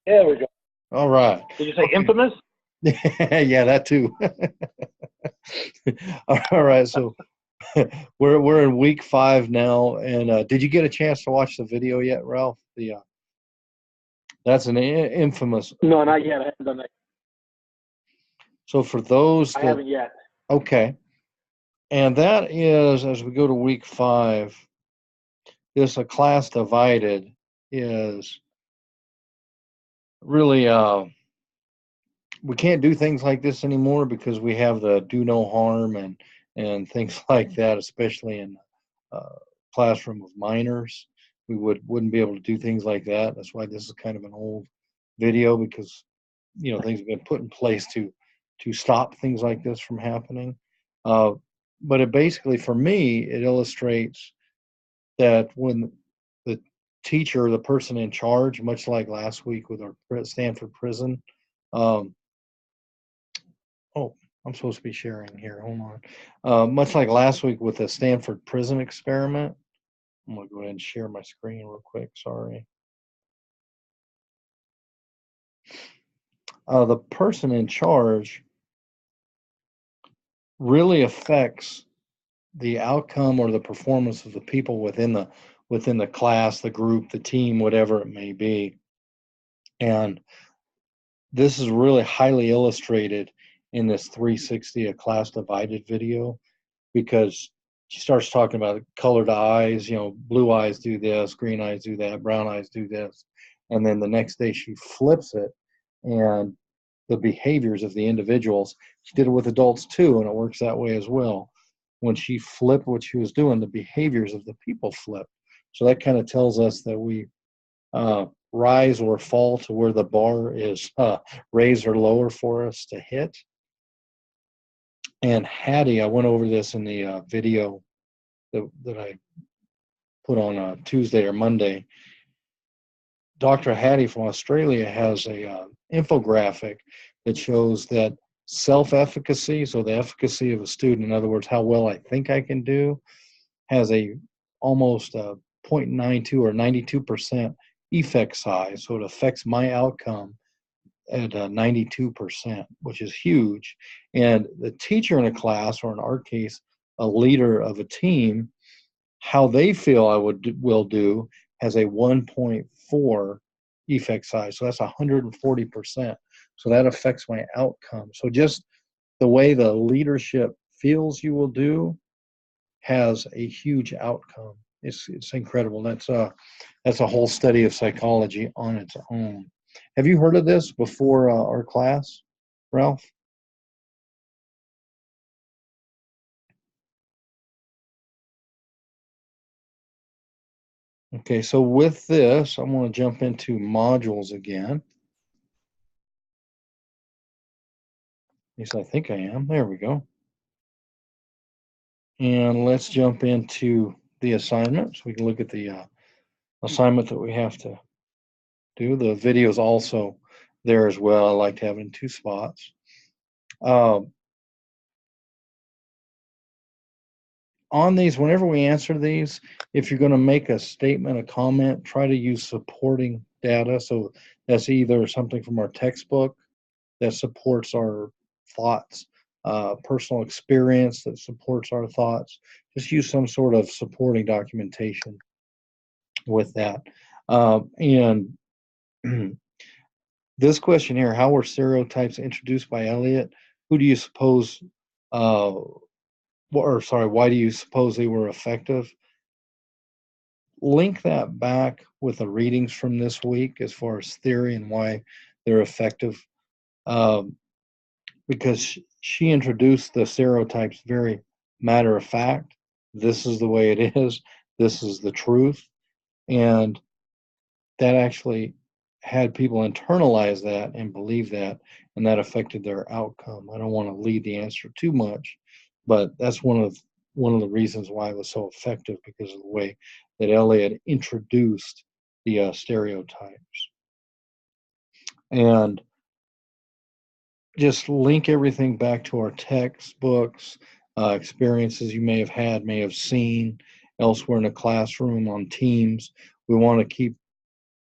There we go. All right. Did you say infamous? Yeah, that too. All right. So we're in week 5 now, and did you get a chance to watch the video yet, Ralph? The That's an infamous. No, not yet. I haven't done that. So for those I that haven't yet. okay, and that is as we go to week 5. This a class divided is really we can't do things like this anymore because we have the do no harm and things like that, especially in classroom of minors. We wouldn't be able to do things like that. That's why this is kind of an old video, because things have been put in place to stop things like this from happening. Uh, but it basically, for me, it illustrates that when the teacher, the person in charge, much like last week with our Stanford prison, um, oh, I'm supposed to be sharing here. Hold on. Much like last week with the Stanford prison experiment, I'm going to go ahead and share my screen real quick. Sorry. The person in charge really affects the outcome or the performance of the people within the class, the group, the team, whatever it may be. And this is really highly illustrated in this 360 a class divided video, because she starts talking about colored eyes, blue eyes do this, green eyes do that, brown eyes do this. And then the next day she flips it, and the behaviors of the individuals, she did it with adults too, and it works that way as well. When she flipped what she was doing, the behaviors of the people flipped. So that kind of tells us that we rise or fall to where the bar is raised or lower for us to hit. And Hattie, I went over this in the video that I put on Tuesday or Monday. Dr. Hattie from Australia has a infographic that shows that self-efficacy, so the efficacy of a student, in other words, how well I think I can do, has a almost 0.92 or 92% effect size. So it affects my outcome at 92%, which is huge. And the teacher in a class, or in our case, a leader of a team, how they feel I will do has a 1.4 effect size. So that's 140%. So that affects my outcome. So just the way the leadership feels you will do has a huge outcome. It's incredible. That's a whole study of psychology on its own. Have you heard of this before our class, Ralph? Okay, so with this, I'm going to jump into modules again. At least I think I am. There we go. And let's jump into the assignment so we can look at the assignment that we have to do. The video is also there as well. I like to have it in 2 spots. On these, whenever we answer these, if you're going to make a statement, a comment, try to use supporting data. So that's either something from our textbook that supports our thoughts, personal experience that supports our thoughts. Just use some sort of supporting documentation with that. And this question here, how were stereotypes introduced by Eliot? Who do you suppose, why do you suppose they were effective? Link that back with the readings from this week as far as theory and why they're effective. Um, because she introduced the stereotypes very matter of fact. This is the way it is. This is the truth. And that actually had people internalize that and believe that, and that affected their outcome. I don't want to lead the answer too much, but that's one of the reasons why it was so effective, because of the way that Eliot introduced the stereotypes. And just link everything back to our textbooks, experiences you may have seen elsewhere in the classroom, on teams. We want to keep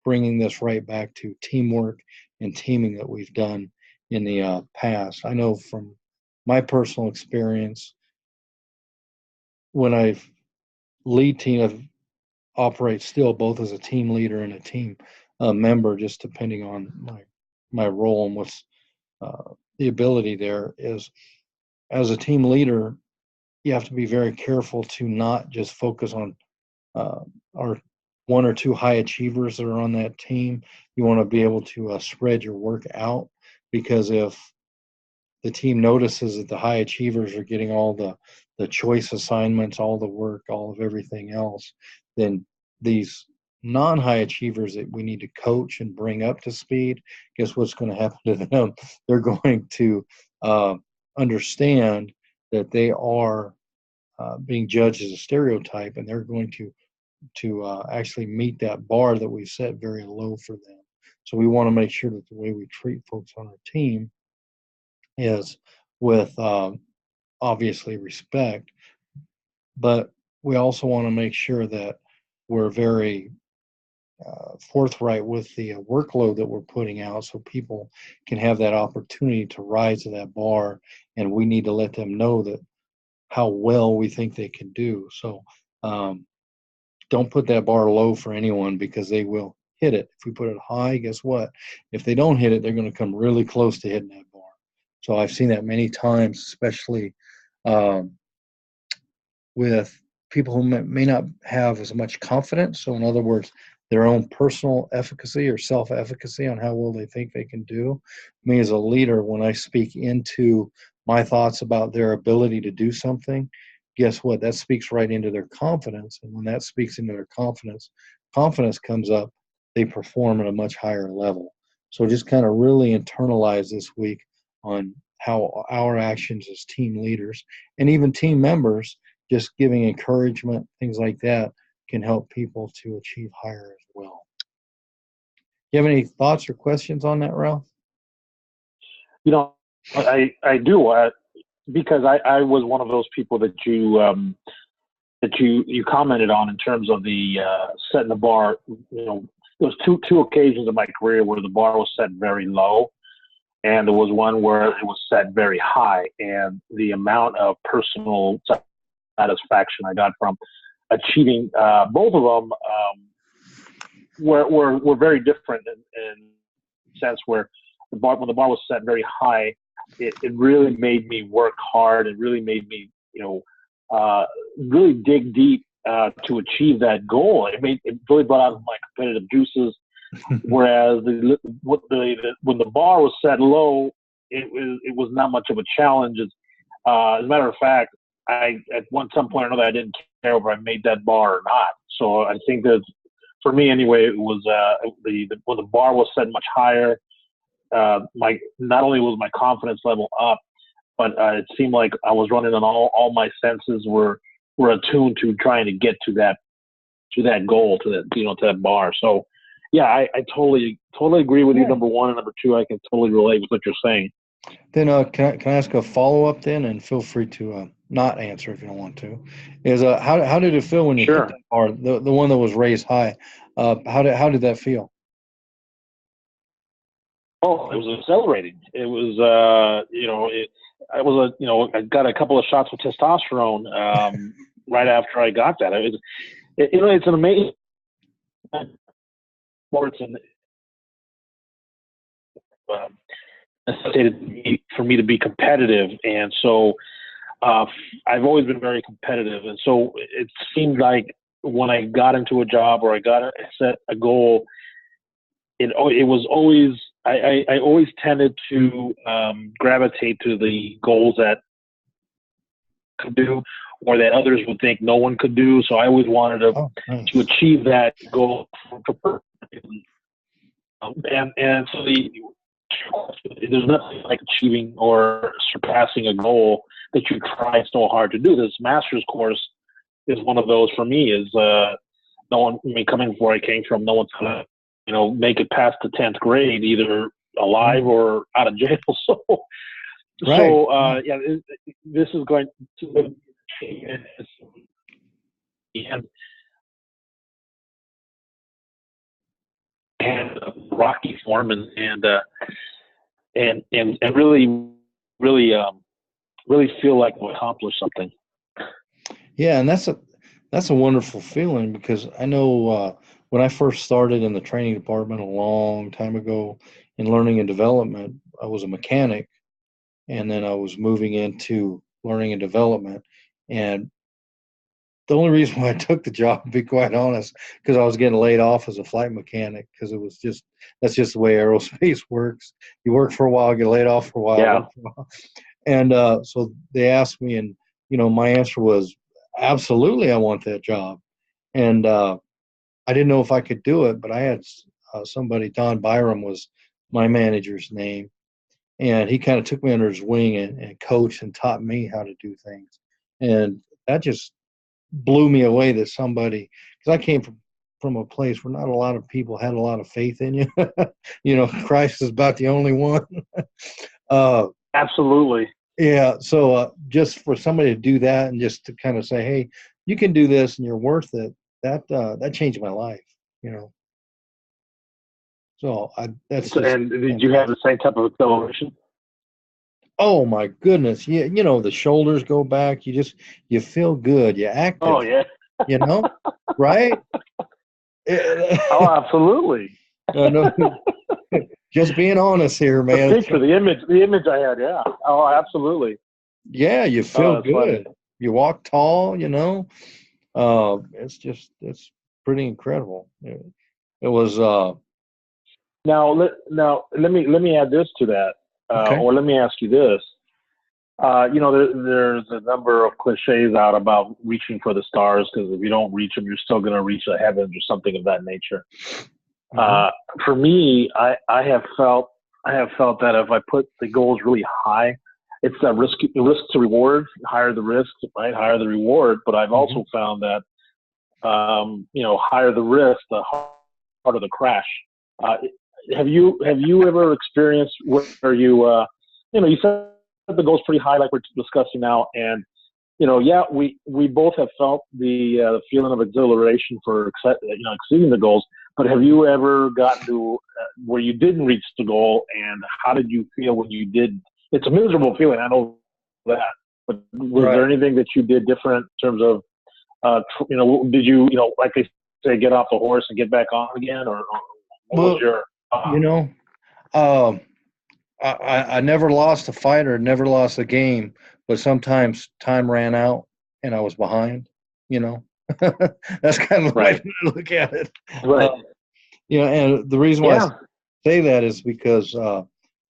bringing this right back to teamwork and teaming that we've done in the past. I know from my personal experience, when I've lead team, I've operate still both as a team leader and a team member, just depending on my role and what's the ability there is. As a team leader, you have to be very careful to not just focus on our one or two high achievers that are on that team. You want to be able to spread your work out, because if the team notices that the high achievers are getting all the choice assignments, all the work, all of everything else, then these non-high achievers that we need to coach and bring up to speed, guess what's going to happen to them? They're going to understand that they are being judged as a stereotype, and they're going to actually meet that bar that we set very low for them. So we want to make sure that the way we treat folks on our team is with obviously respect, but we also want to make sure that we're very forthright with the workload that we're putting out, so people can have that opportunity to rise to that bar, and we need to let them know that how well we think they can do. So don't put that bar low for anyone, because they will hit it. If we put it high, guess what? If they don't hit it, they're going to come really close to hitting that bar. So I've seen that many times, especially with people who may not have as much confidence. So in other words, their own personal efficacy or self-efficacy on how well they think they can do. Me as a leader, when I speak into my thoughts about their ability to do something, guess what? That speaks right into their confidence. And when that speaks into their confidence comes up, they perform at a much higher level. So just kind of really internalize this week on how our actions as team leaders and even team members, just giving encouragement, things like that, can help people to achieve higher as well. You have any thoughts or questions on that, Ralph? You know, I do, because I was one of those people that you commented on in terms of the setting the bar. You know, there was two occasions in my career where the bar was set very low, and there was one where it was set very high, and the amount of personal satisfaction I got from achieving both of them were very different in sense where when the bar was set very high, it really made me work hard. It really made me, really dig deep to achieve that goal. It really brought out my competitive juices. Whereas when the bar was set low, it was not much of a challenge. As a matter of fact, at some point or another, I didn't care whether I made that bar or not. So I think that for me anyway, it was when the bar was set much higher. Not only was my confidence level up, but it seemed like I was running on all my senses were attuned to trying to get to that goal, to that bar. So yeah, I totally agree with you. Number one, and number two, I can totally relate with what you're saying. Then can I ask a follow-up then, and feel free to not answer if you don't want to. Is how did it feel when you hit that bar, the one that was raised high? How did that feel? Oh, it was exhilarating. It was I got a couple of shots of testosterone right after I got that. It's an amazing sports and necessitated for me to be competitive, and so I've always been very competitive, and so it seemed like when I got into a job or I set a goal, it was always I always tended to gravitate to the goals that I could do or that others would think no one could do. So I always wanted to achieve that goal. And so there's nothing like achieving or surpassing a goal that you try so hard to do. This master's course is one of those for me. Is no one, coming from where I came from, no one's gonna make it past the 10th grade either alive or out of jail. So this is going to and and rocky form, and really feel like we accomplished something. Yeah, and that's a wonderful feeling, because I know when I first started in the training department a long time ago in learning and development, I was a mechanic, and then I was moving into learning and development. And the only reason why I took the job, to be quite honest, because I was getting laid off as a flight mechanic, because that's just the way aerospace works. You work for a while, get laid off for a while, Yeah. work for a while. And so they asked me, and my answer was absolutely, I want that job. And I didn't know if I could do it, but I had somebody, Don Byram was my manager's name, and he kind of took me under his wing and coached and taught me how to do things. And that just blew me away, that somebody, because I came from a place where not a lot of people had a lot of faith in you. Christ is about the only one. Absolutely. Yeah. So just for somebody to do that, and just to kind of say, hey, you can do this and you're worth it, that changed my life. So that's So, just. and did you have the same type of acceleration? Oh my goodness. Yeah. The shoulders go back. You feel good. You're active, Oh yeah. Right? Oh, absolutely. Just being honest here, The man. picture, the image I had. Yeah. Oh, absolutely. Yeah, you Oh, feel that's funny. good. You walk tall. It's pretty incredible. It was Now, let me add this to that, okay. or let me ask you this. There's a number of cliches out about reaching for the stars, because if you don't reach them, you're still going to reach the heavens or something of that nature. Mhm. For me, I have felt that if I put the goals really high, it's that risk to reward. Higher the risk, right? Higher the reward. But I've Mhm. also found that higher the risk, the harder the crash. Uh, have you ever experienced where you said the goal's pretty high, like we're discussing now, and yeah, we both have felt the feeling of exhilaration for exceeding the goals. But have you ever gotten to where you didn't reach the goal, and how did you feel when you did? It's a miserable feeling, I know that. But was Right. there anything that you did different in terms of, did you, like they say, get off the horse and get back on again, or what was Well, your? you know, um, I never lost a fight or never lost a game, but sometimes time ran out and I was behind. You know, that's kind of the way Right, I look at it. Uh, right, and the reason why I yeah, say that is because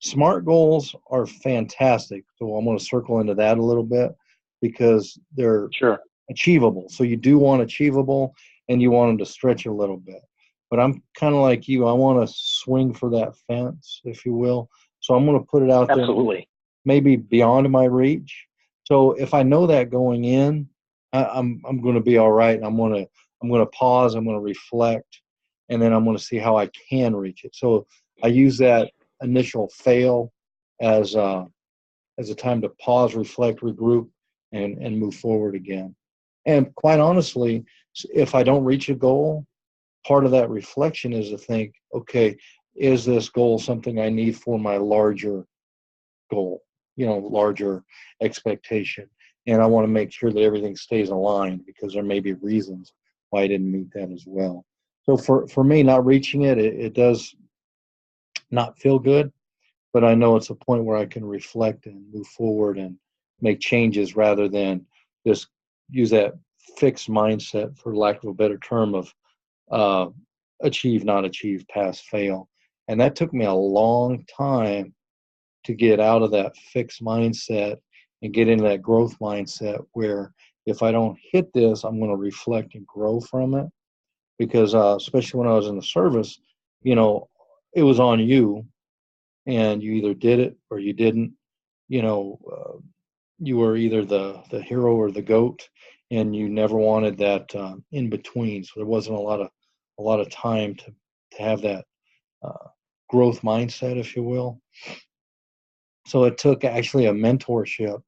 SMART goals are fantastic. So I'm going to circle into that a little bit, because they're sure, achievable. So you do want achievable, and you want them to stretch a little bit. But I'm kind of like you. I want to swing for that fence, if you will. So I'm going to put it out there, absolutely, maybe beyond my reach. So if I know that going in, I'm going to be all right. And I'm going to pause. I'm going to reflect, and then I'm going to see how I can reach it. So I use that initial fail as a time to pause, reflect, regroup, and move forward again. And quite honestly, if I don't reach a goal, part of that reflection is to think, okay, is this goal something I need for my larger goal, larger expectation? And I want to make sure that everything stays aligned, because there may be reasons why I didn't meet that as well. So for me, not reaching it does not feel good, but I know it's a point where I can reflect and move forward and make changes, rather than just use that fixed mindset, for lack of a better term, of uh, achieve, not achieve, pass, fail. And that took me a long time to get out of that fixed mindset and get into that growth mindset, where if I don't hit this, I'm going to reflect and grow from it. Because especially when I was in the service, you know, it was on you, and you either did it or you didn't. You know, you were either the hero or the goat, and you never wanted that in between. So there wasn't a lot of time to have that uh, growth mindset, if you will. So it took actually a mentorship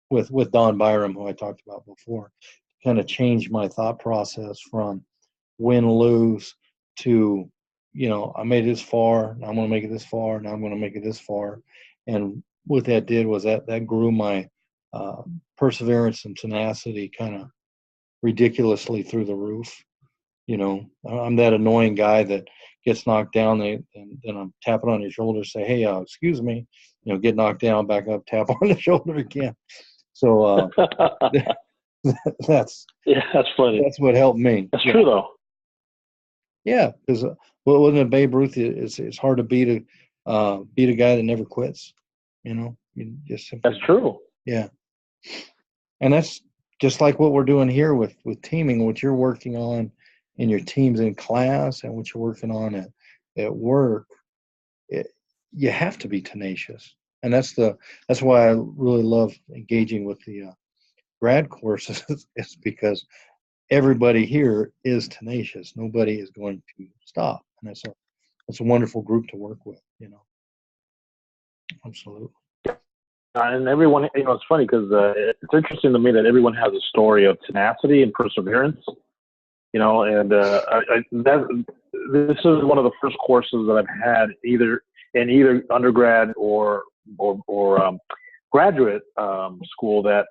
with Don Byram, who I talked about before, kind of change my thought process from win lose to I made it this far, and I'm going to make it this far, and I'm going to make it this far. And what that did was that grew my perseverance and tenacity kind of ridiculously through the roof. I'm that annoying guy that gets knocked down, and then I'm tapping on his shoulder, say, "Hey, excuse me," get knocked down, back up, tap on the shoulder again. So that's funny. That's what helped me. That's true though. Yeah, because wasn't it Babe Ruth? It's hard to beat a guy that never quits. You just simply, that's true. Yeah, and that's just like what we're doing here with teaming. What you're working on in your teams in class, and what you're working on at work. You have to be tenacious, and that's why I really love engaging with the grad courses. Is because everybody here is tenacious. Nobody is going to stop, and that's a wonderful group to work with. Absolutely. And everyone, it's funny because it's interesting to me that everyone has a story of tenacity and perseverance. And this is one of the first courses that I've had either undergrad or graduate school that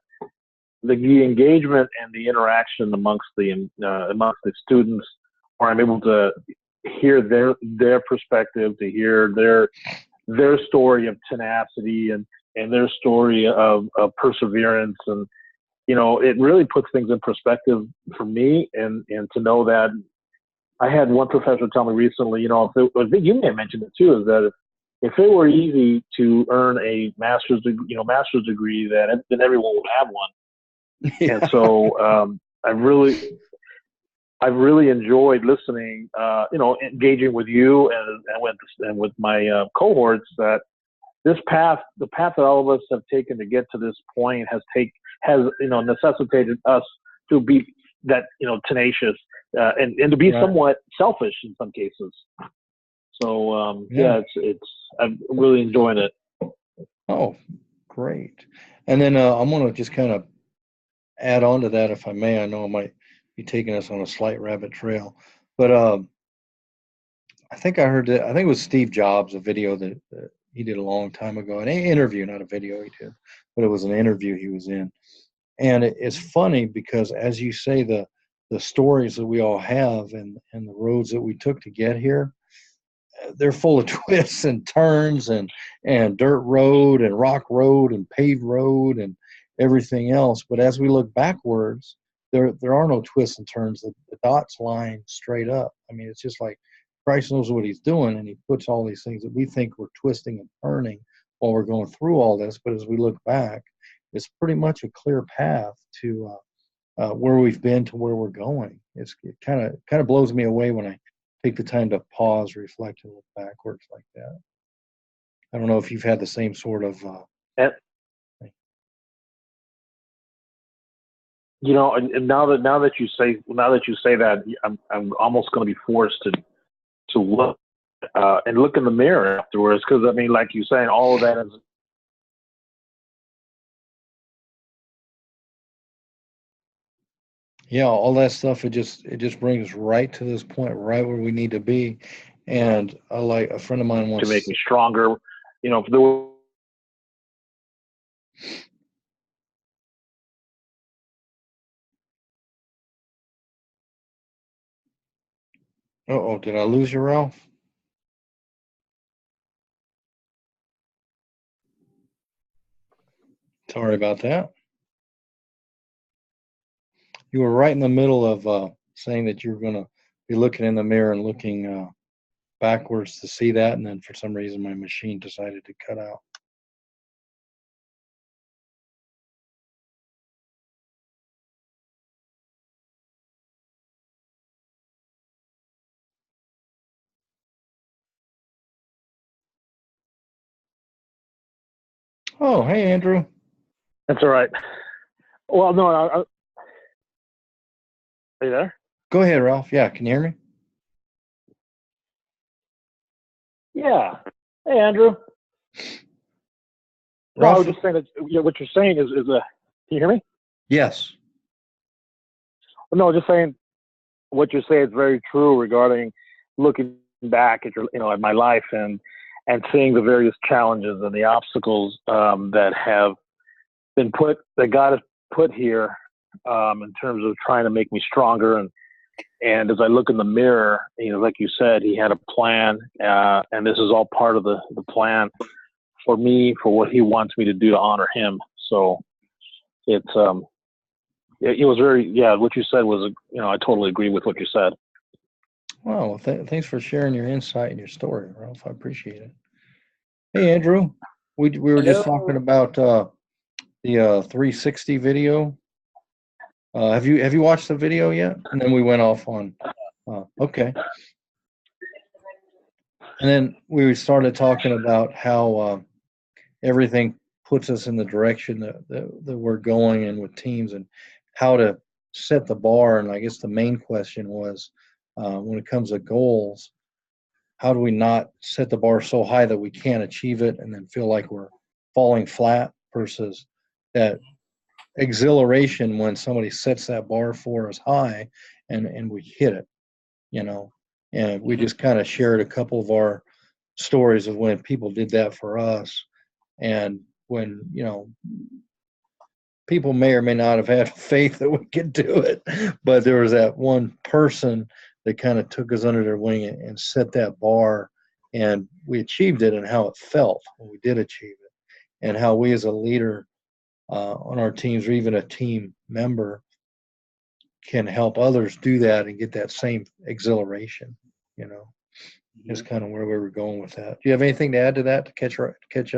the engagement and the interaction amongst the students, where I'm able to hear their perspective, to hear their story of tenacity and their story of perseverance, and it really puts things in perspective for me, and to know that I had one professor tell me recently, I think you may have mentioned it too, is that if it were easy to earn a master's degree, then everyone would have one. Yeah. And so I've really enjoyed listening, engaging with you and with my cohorts, that the path that all of us have taken to get to this point has necessitated us to be that tenacious and to be somewhat selfish in some cases. So it's I'm really enjoying it. Oh, great! And then I'm going to just kind of add on to that, if I may. I know I might be taking us on a slight rabbit trail, but I think I heard that. I think it was Steve Jobs, a video that he did a long time ago, an interview, not a video he did, but it was an interview he was in. And it's funny because, as you say, the stories that we all have and the roads that we took to get here, they're full of twists and turns and dirt road and rock road and paved road and everything else. But as we look backwards, there are no twists and turns. The dots line straight up. I mean, it's just like Christ knows what he's doing, and he puts all these things that we think we're twisting and turning while we're going through all this. But as we look back, it's pretty much a clear path to where we've been to where we're going. It kind of blows me away when I take the time to pause, reflect, and look backwards like that. I don't know if you've had the same sort of thing. And now that you say that, I'm almost going to be forced to look and look in the mirror afterwards, because I mean, like you're saying, all of that is. Yeah, all that stuff, it just brings us right to this point, right where we need to be. And like a friend of mine wants to make me stronger. If there were. Uh-oh, did I lose you, Ralph? Sorry about that. You were right in the middle of saying that you're going to be looking in the mirror and looking backwards to see that, and then for some reason my machine decided to cut out. Oh, hey, Andrew. That's all right. Well, no, are you there? Go ahead, Ralph. Yeah, can you hear me? Yeah. Hey, Andrew. No, I was just saying that what you're saying is can you hear me? Yes. No, just saying what you're saying is very true regarding looking back at at my life and seeing the various challenges and the obstacles that have been that God has put here in terms of trying to make me stronger. And as I look in the mirror, like you said, He had a plan, and this is all part of the plan for me, for what He wants me to do to honor Him. So it was very, what you said was, I totally agree with what you said. Wow, thanks for sharing your insight and your story, Ralph. I appreciate it. Hey, Andrew, we were just talking about the 360 video. Have you watched the video yet? And then we went off on. Okay. And then we started talking about how everything puts us in the direction that we're going in with teams, and how to set the bar. And I guess the main question was, when it comes to goals, how do we not set the bar so high that we can't achieve it and then feel like we're falling flat, versus that exhilaration when somebody sets that bar for us high and we hit it, And we just kind of shared a couple of our stories of when people did that for us. And when, people may or may not have had faith that we could do it, but there was that one person that kind of took us under their wing and set that bar, and we achieved it, and how it felt when we did achieve it, and how we as a leader on our teams, or even a team member, can help others do that and get that same exhilaration. Is kind of where we were going with that. Do you have anything to add to that to catch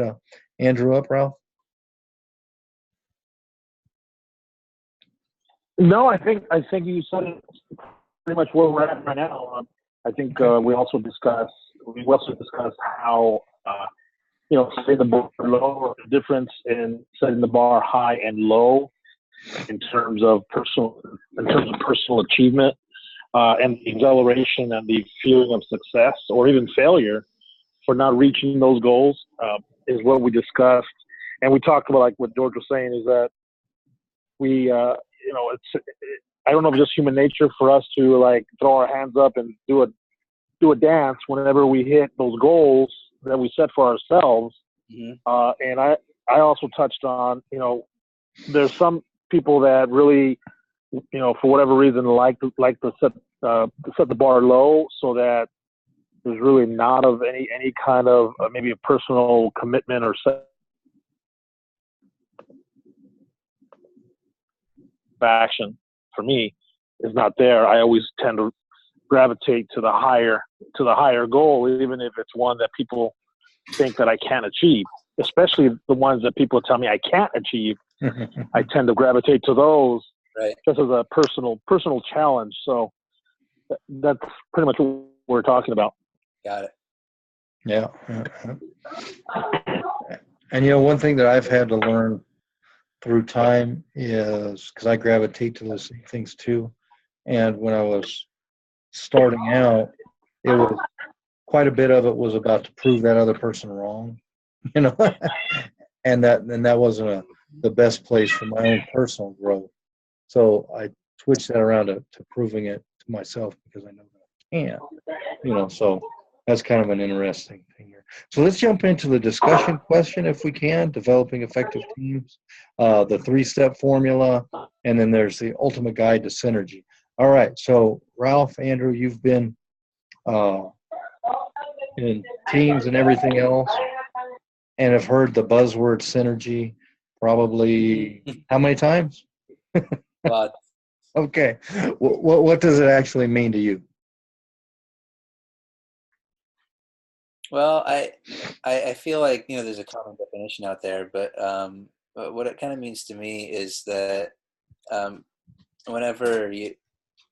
Andrew up, Ralph? No, I think you said it pretty much where we're at right now. I think we also discussed how setting the bar low, the difference in setting the bar high and low in terms of personal achievement, and the exhilaration and the feeling of success or even failure for not reaching those goals is what we discussed. And we talked about, like what George was saying, is that we I don't know if it's just human nature for us to like throw our hands up and do a dance whenever we hit those goals that we set for ourselves. Mm-hmm. And I also touched on, there's some people that really, for whatever reason, like to set the bar low, so that there's really not of any kind of maybe a personal commitment or action for me is not there. I always tend to gravitate to the higher goal, even if it's one that people think that I can't achieve, especially the ones that people tell me I can't achieve. I tend to gravitate to those, right, just as a personal challenge. So that's pretty much what we're talking about. Got it. Yeah. And one thing that I've had to learn through time is, because I gravitate to those things too, and when I was starting out, it was quite a bit of it was about to prove that other person wrong, and that wasn't the best place for my own personal growth. So I switched that around to proving it to myself, because I know that I can. So that's kind of an interesting thing here. So let's jump into the discussion question, if we can: developing effective teams, the 3-step formula, and then there's the ultimate guide to synergy. All right. So Ralph, Andrew, you've been in teams and everything else, and have heard the buzzword synergy probably how many times? Lots. Okay. What does it actually mean to you? Well, I feel like there's a common definition out there, but what it kind of means to me is that whenever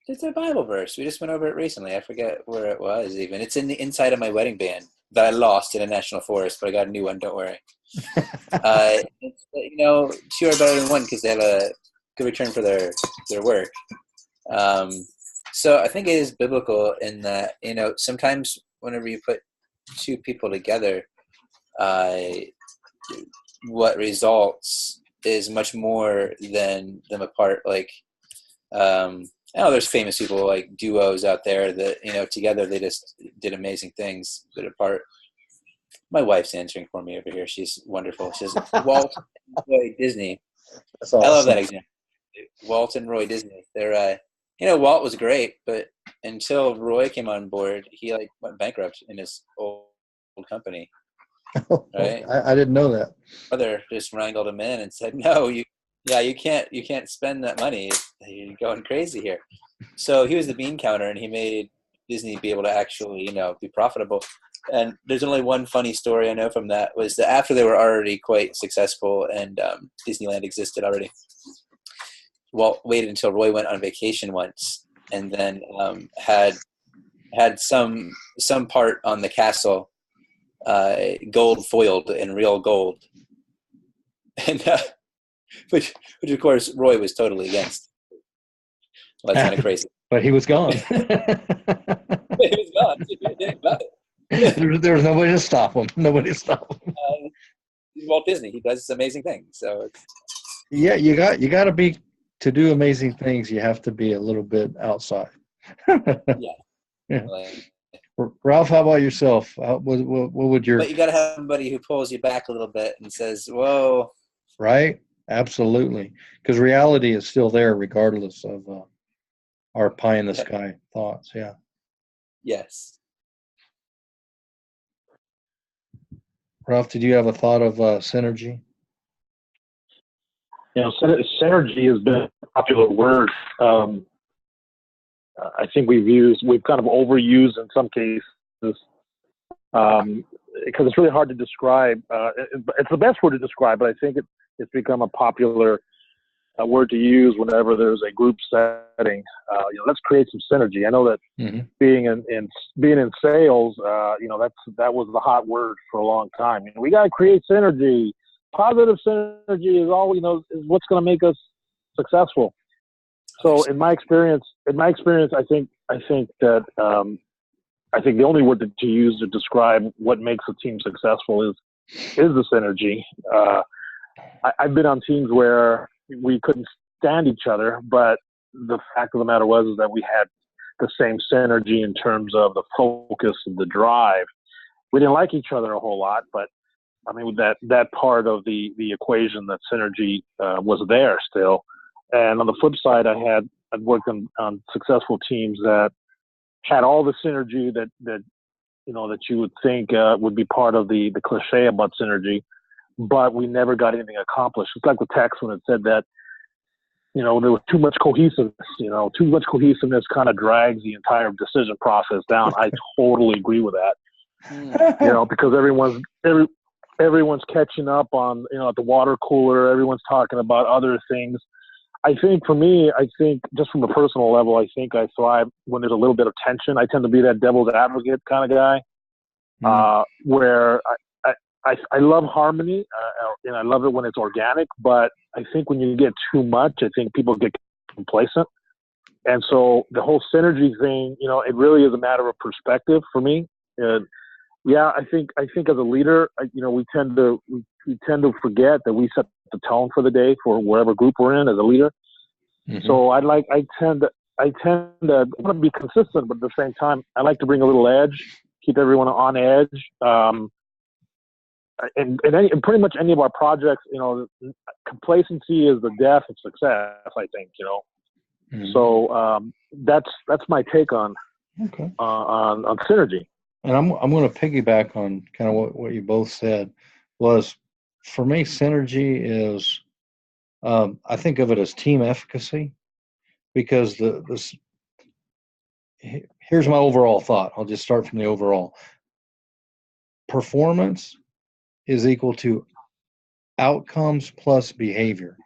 it's a Bible verse. We just went over it recently. I forget where it was even. It's in the inside of my wedding band that I lost in a national forest, but I got a new one. Don't worry. Two are better than one because they have a good return for their work. So I think it is biblical in that, sometimes whenever you put two people together, what results is much more than them apart. Like, Oh, there's famous people like duos out there that, you know, together they just did amazing things, but apart. My wife's answering for me over here. She's wonderful. She says, Walt and Roy Disney. That's awesome. I love that example. Walt and Roy Disney. They're, you know, Walt was great, but until Roy came on board, he like went bankrupt in his old company. Right? I didn't know that. Brother just wrangled him in and said, "No, you can't spend that money. You're going crazy here." So he was the bean counter, and he made Disney be able to actually, you know, be profitable. And there's only one funny story I know from that was that after they were already quite successful and Disneyland existed already, Walt waited until Roy went on vacation once, and then had some part on the castle gold foiled in real gold, and which of course Roy was totally against. Well, that's kind of crazy. But he was gone. He was gone. There was nobody to stop him. Nobody to stop him. Walt Disney, he does this amazing thing. So yeah, you got to be, to do amazing things. You have to be a little bit outside. Yeah. Ralph, how about yourself? What would your? But you got to have somebody who pulls you back a little bit and says, "Whoa!" Right? Absolutely, because reality is still there, regardless of our pie in the sky thoughts. Yeah. Yes. Ralph, did you have a thought of synergy? You know, synergy has been a popular word. I think we've kind of overused in some cases, because it's really hard to describe. It's the best word to describe, but I think it's become a popular word to use whenever there's a group setting. You know, let's create some synergy. I know that being in sales, you know, that was the hot word for a long time. You know, we got to create synergy. Positive synergy is all, you know, is what's going to make us successful. So in my experience, I think that I think the only word to use to describe what makes a team successful is the synergy. I've been on teams where we couldn't stand each other, but the fact of the matter was that we had the same synergy in terms of the focus and the drive. We didn't like each other a whole lot, but I mean, that part of the equation, that synergy was there still. And on the flip side, I'd worked on successful teams that had all the synergy that you know that you would think would be part of the cliche about synergy, but we never got anything accomplished. It's like the text when it said that, you know, there was too much cohesiveness. You know, too much cohesiveness kind of drags the entire decision process down. I totally agree with that. You know, because everyone's catching up on, you know, at the water cooler. Everyone's talking about other things. I think for me, just from a personal level, I think I thrive when there's a little bit of tension. I tend to be that devil's advocate kind of guy, where I love harmony, and I love it when it's organic. But I think when you get too much, I think people get complacent. And so the whole synergy thing, you know, it really is a matter of perspective for me. Yeah, I think as a leader, you know, we tend to forget that we set the tone for the day for wherever group we're in as a leader. So I tend to want to be consistent, but at the same time, I like to bring a little edge, keep everyone on edge. And pretty much any of our projects, you know, complacency is the death of success, I think, you know. So that's my take on synergy. And I'm going to piggyback on kind of what you both said. Was, for me, synergy is, I think of it as team efficacy, because here's my overall thought. I'll just start from the overall. Performance is equal to outcomes plus behavior.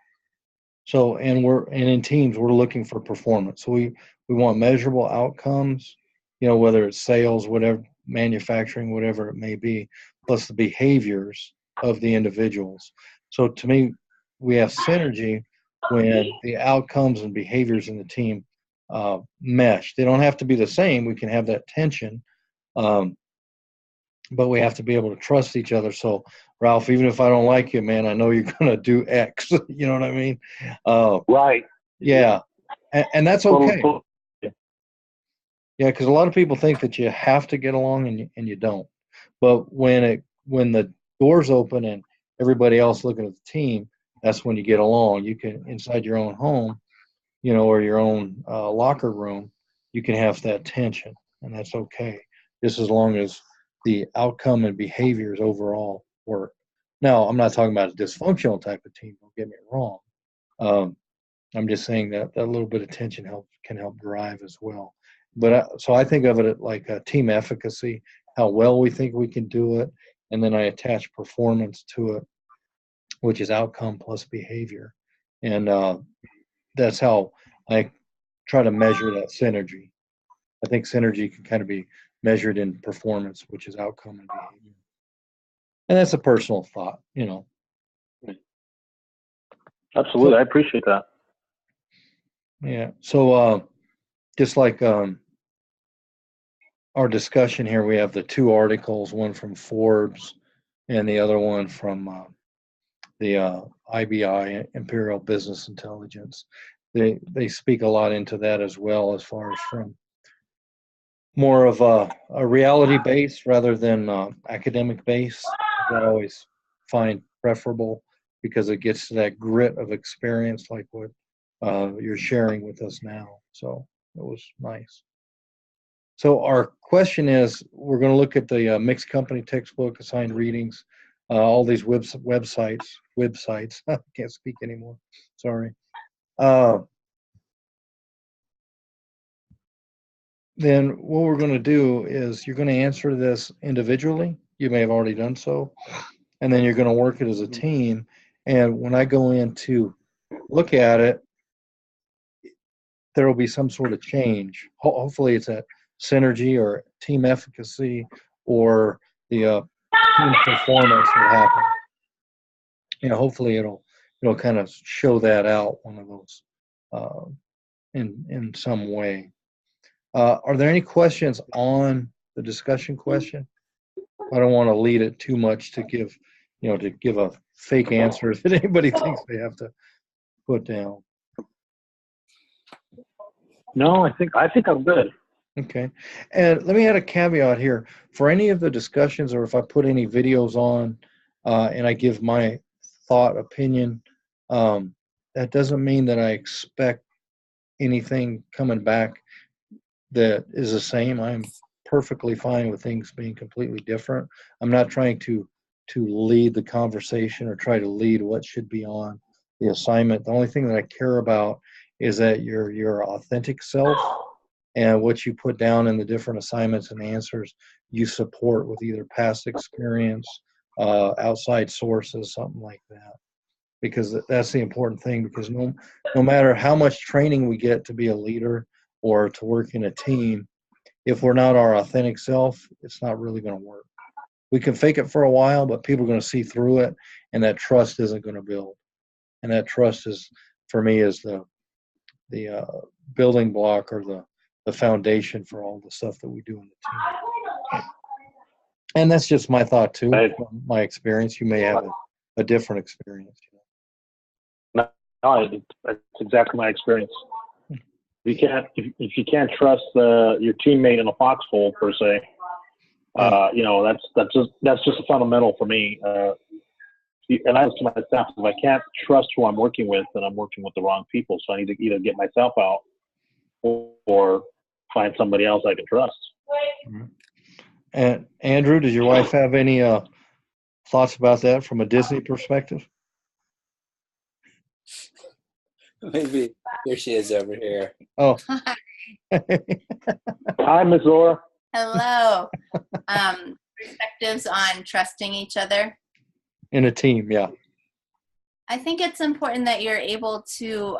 So, and in teams, we're looking for performance. So we want measurable outcomes, you know, whether it's sales, whatever, manufacturing, whatever it may be, plus the behaviors of the individuals. So to me, we have synergy when the outcomes and behaviors in the team mesh. They don't have to be the same. We can have that tension, but we have to be able to trust each other. So, Ralph, even if I don't like you, man, I know you're going to do X. You know what I mean? Right. Yeah. And that's okay. Yeah, because a lot of people think that you have to get along, and you don't. But when the doors open and everybody else looking at the team, that's when you get along. You can, inside your own home, or your own locker room, you can have that tension, and that's okay, just as long as the outcome and behaviors overall work. Now, I'm not talking about a dysfunctional type of team. Don't get me wrong. I'm just saying that a little bit of tension can help drive as well. But so I think of it like a team efficacy, how well we think we can do it, and then I attach performance to it, which is outcome plus behavior, and that's how I try to measure that synergy. I think synergy can kind of be measured in performance, which is outcome and behavior, and that's a personal thought, Absolutely, so, I appreciate that. Yeah. So just like our discussion here, we have the two articles, one from Forbes and the other one from the IBI, Imperial Business Intelligence. They speak a lot into that as well, as far as from more of a reality base rather than academic base. I always find preferable because it gets to that grit of experience like what you're sharing with us now. So it was nice. So our question is, we're going to look at the mixed company textbook, assigned readings, all these websites. I can't speak anymore. Sorry. Then what we're going to do is you're going to answer this individually. You may have already done so. And then you're going to work it as a team. And when I go in to look at it, there will be some sort of change. Hopefully it's a synergy or team efficacy or the team performance will happen. Hopefully it'll kind of show that out, one of those in some way. Are there any questions on the discussion question? I don't want to lead it too much to give a fake answer that anybody thinks they have to put down. No, I think I'm good. Okay. And let me add a caveat here. For any of the discussions, or if I put any videos on and I give my thought, opinion, that doesn't mean that I expect anything coming back that is the same. I'm perfectly fine with things being completely different. I'm not trying to lead the conversation or try to lead what should be on the assignment. The only thing that I care about is that your authentic self and what you put down in the different assignments and answers you support with either past experience, outside sources, something like that. Because that's the important thing, because no matter how much training we get to be a leader or to work in a team, if we're not our authentic self, it's not really going to work. We can fake it for a while, but people are going to see through it, and that trust isn't going to build. And that trust is, for me, is the building block or the foundation for all the stuff that we do in the team. And that's just my thought too, from my experience. You may have a different experience. No, that's exactly my experience. If you can't trust your teammate in a foxhole per se, that's just a fundamental for me. And I was to my staff, if I can't trust who I'm working with, then I'm working with the wrong people. So I need to either get myself out or find somebody else I can trust. Mm-hmm. And Andrew, does your wife have any thoughts about that from a Disney perspective? Maybe. Here she is over here. Oh. Hi, Ms. Laura. Hello. Perspectives on trusting each other. In a team, yeah. I think it's important that you're able to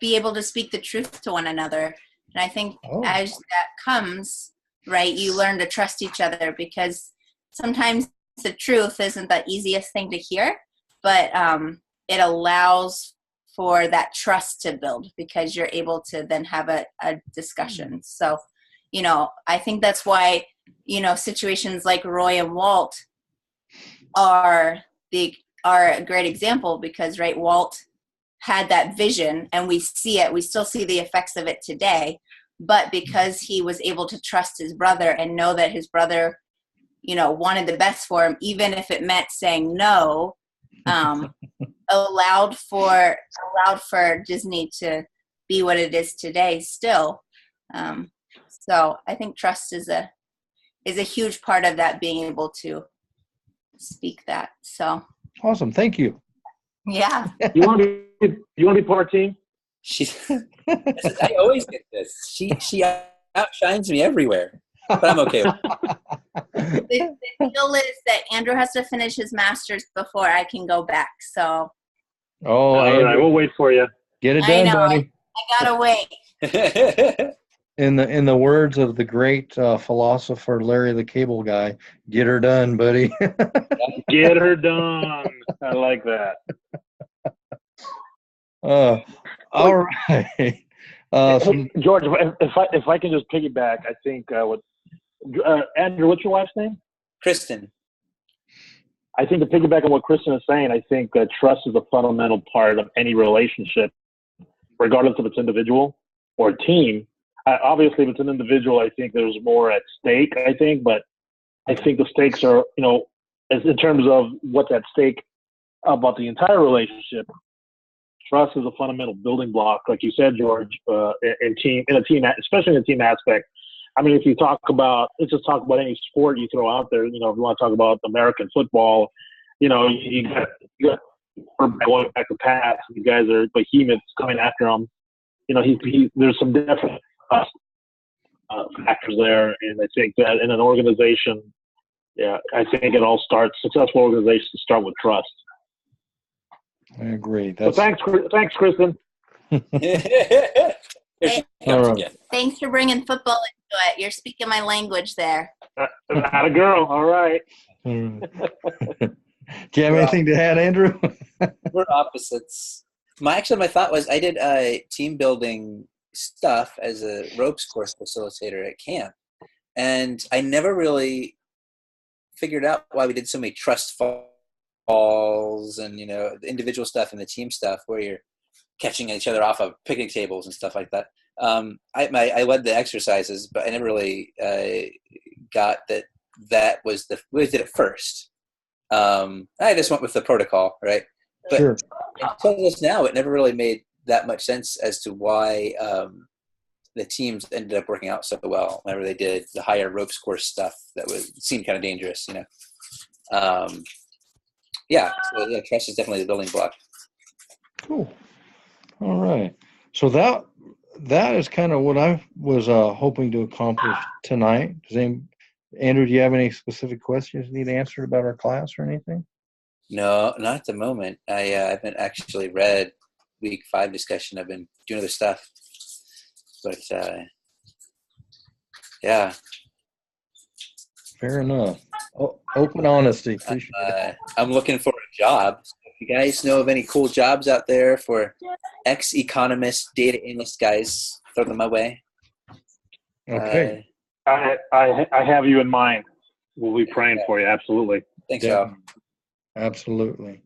be able to speak the truth to one another. And I think as that comes, right, you learn to trust each other, because sometimes the truth isn't the easiest thing to hear, but it allows for that trust to build, because you're able to then have a discussion. So, I think that's why, situations like Roy and Walt are a great example, because, right, Walt had that vision, and we see it. We still see the effects of it today. But because he was able to trust his brother and know that his brother, wanted the best for him, even if it meant saying no, allowed for Disney to be what it is today still. So I think trust is a huge part of that, being able to speak that. So awesome. Thank you. Yeah. You want to be part of our team? I always get this. She outshines me everywhere, but I'm okay with it. The deal is that Andrew has to finish his master's before I can go back. So. All right, we'll wait for you. Get it done, buddy. I gotta wait. In the words of the great philosopher Larry the Cable Guy, get her done, buddy. Get her done. I like that. All right. George, if I can just piggyback, I think Andrew, what's your wife's name? Kristen. I think to piggyback on what Kristen is saying, I think trust is a fundamental part of any relationship, regardless if it's individual or team. Obviously, if it's an individual, I think there's more at stake, but I think the stakes are, in terms of what's at stake about the entire relationship, trust is a fundamental building block, like you said, George, in a team, especially in a team aspect. I mean, if you let's just talk about any sport you throw out there, if you want to talk about American football, you got going back to pass, you guys are behemoths coming after him. There's some definite factors there, and I think that in an organization, I think successful organizations start with trust. I agree. Thanks, Kristen. Thanks for bringing football into it. You're speaking my language there. Not a girl. All right. Do you have anything to add, Andrew? We're opposites. My thought was I did team building stuff as a ropes course facilitator at camp, and I never really figured out why we did so many trust falls and the individual stuff and the team stuff where you're catching each other off of picnic tables and stuff like that. I led the exercises, but I never really got that was we did it first. I just went with the protocol, right? But sure. Until this now, it never really made that much sense as to why the teams ended up working out so well whenever they did the higher ropes course stuff that seemed kind of dangerous, So trust is definitely the building block. Cool. All right. So that is kind of what I was hoping to accomplish tonight. Andrew, do you have any specific questions you need answered about our class or anything? No, not at the moment. I haven't actually read week 5 discussion. I've been doing other stuff, but yeah. Fair enough. Open honesty. I'm looking for a job. So if you guys know of any cool jobs out there for ex-economist, data analyst guys, throw them my way. Okay. I have you in mind. We'll be praying for you. Absolutely. Thanks, Al. Absolutely.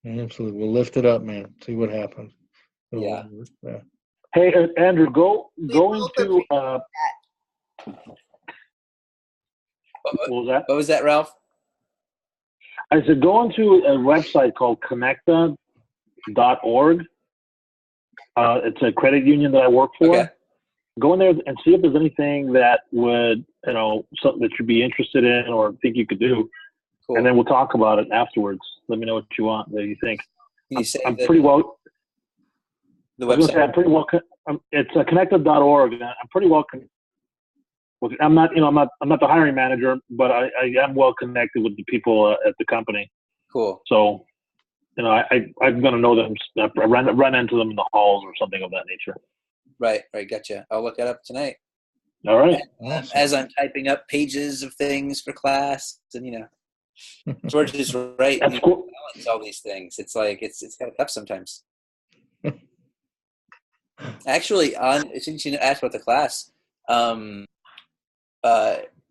We'll lift it up, man. See what happens. Yeah. Hey, Andrew, going to what was that? Ralph? I said going to a website called connecta.org. It's a credit union that I work for. Okay. Go in there and see if there's anything that would, something that you'd be interested in or think you could do. Cool. And then we'll talk about it afterwards. Let me know what you think. Can you say I'm pretty well. The website. I'm pretty well. It's connected.org. And I'm pretty well. I'm not the hiring manager, but I am well connected with the people at the company. Cool. So, I'm going to know them. I run into them in the halls or something of that nature. Right. Gotcha. I'll look that up tonight. All right. Awesome. As I'm typing up pages of things for class, and George is right. That's cool. Balance all these things. It's like it's kind of tough sometimes. Actually, since you asked about the class,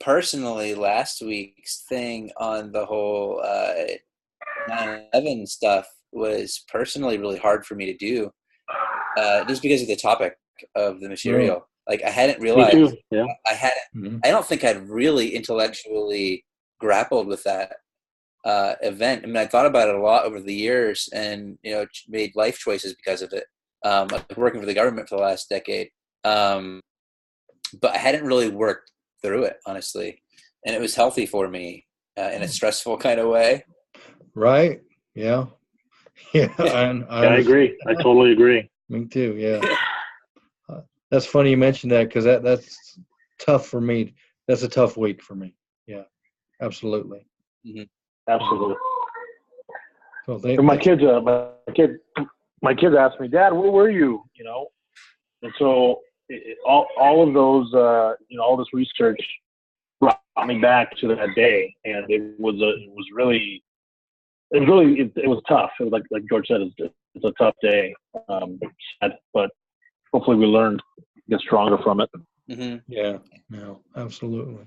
personally, last week's thing on the whole 9/11 stuff was personally really hard for me to do, just because of the topic of the material. Like I hadn't realized, Me too. Yeah. I don't think I'd really intellectually grappled with that event. I mean, I thought about it a lot over the years, and made life choices because of it. Like working for the government for the last decade, but I hadn't really worked through it, honestly, and it was healthy for me in a stressful kind of way. Right? Yeah. Yeah. I agree. I totally agree. Me too. Yeah. That's funny you mentioned that, because that's tough for me. That's a tough week for me. Yeah. Absolutely. Mm-hmm. Absolutely. So my kids asked me, Dad, where were you? And so all of those, all this research brought me back to that day, and it was tough. It was like George said, it's a tough day. Sad, but hopefully we learned to get stronger from it. Mm-hmm. Yeah, no, absolutely.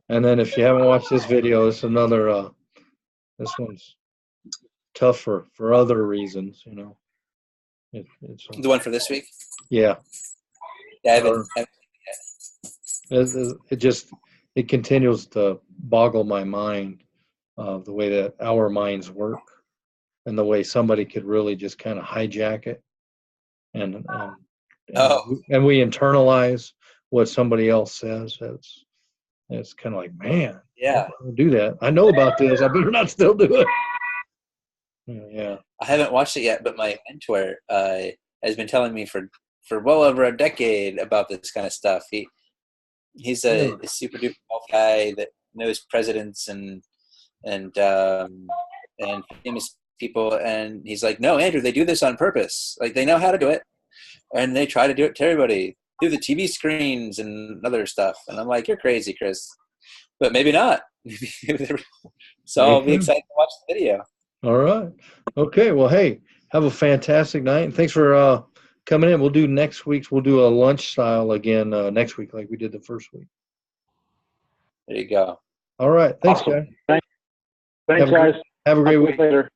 And then if you haven't watched this video, it's another. This one's tough for other reasons, It's The one for this week. Yeah. Yeah, I haven't it continues to boggle my mind of the way that our minds work, and the way somebody could really just kind of hijack it, and we internalize what somebody else says. It's kind of like, man, yeah, I don't do that. I know about this. I better not still do it. Yeah. I haven't watched it yet, but my mentor has been telling me for well over a decade about this kind of stuff. He's a super duper wealth guy that knows presidents and famous people, and he's like, no, Andrew, they do this on purpose. Like, they know how to do it, and they try to do it to everybody through the TV screens and other stuff. And I'm like, you're crazy, Chris, but maybe not. So I'll be excited to watch the video. All right. Okay. Well, hey, have a fantastic night, and thanks for coming in. We'll do a lunch style again next week, like we did the first week. There you go. All right. Thanks, Awesome. guys. Thanks, guys. Have a great week. Later.